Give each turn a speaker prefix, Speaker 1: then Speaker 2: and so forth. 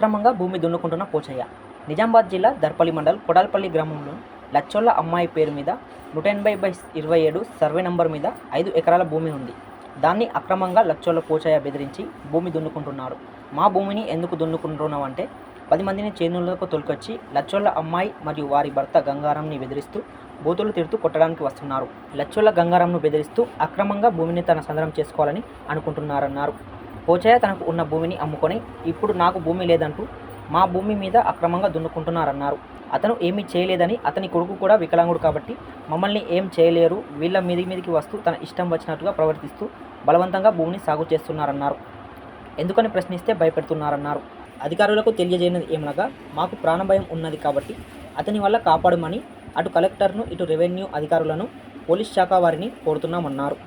Speaker 1: అక్రమంగా భూమి దున్నుకుంటున్న పోచయ్య. నిజామాబాద్ జిల్లా దర్పల్లి మండల్ కొడాల్పల్లి గ్రామంలో లచ్చోళ్ళ అమ్మాయి పేరు మీద 180/27 సర్వే నంబర్ మీద 5 ఎకరాల భూమి ఉంది. దాన్ని అక్రమంగా లచ్చోళ్ళ పోచయ్య బెదిరించి భూమి దున్నుకుంటున్నారు. మా భూమిని ఎందుకు దున్నుకుంటున్నావంటే 10 మందిని చేనులకు తొలికొచ్చి లచ్చోళ్ళ అమ్మాయి మరియు వారి భర్త గంగారంని బెదిరిస్తూ బూతులు తిడుతూ కొట్టడానికి వస్తున్నారు. లచ్చోళ్ళ గంగారంను బెదిరిస్తూ అక్రమంగా భూమిని తన సందరం చేసుకోవాలని అనుకుంటున్నారన్నారు. పోచయ్య తనకు ఉన్న భూమిని అమ్ముకొని ఇప్పుడు నాకు భూమి లేదంటూ మా భూమి మీద అక్రమంగా దున్నుకుంటున్నారన్నారు. అతను ఏమీ చేయలేదని, అతని కొడుకు కూడా వికలాంగుడు కాబట్టి మమ్మల్ని ఏం చేయలేరు, వీళ్ళ మీదికి వస్తూ తన ఇష్టం వచ్చినట్టుగా ప్రవర్తిస్తూ బలవంతంగా భూమిని సాగు చేస్తున్నారన్నారు. ఎందుకని ప్రశ్నిస్తే భయపెడుతున్నారన్నారు. అధికారులకు తెలియజేయనిది ఏమనగా మాకు ప్రాణభయం ఉన్నది కాబట్టి అతని వల్ల కాపాడమని అటు కలెక్టర్ను, ఇటు రెవెన్యూ అధికారులను, పోలీస్ శాఖ వారిని కోరుతున్నామన్నారు.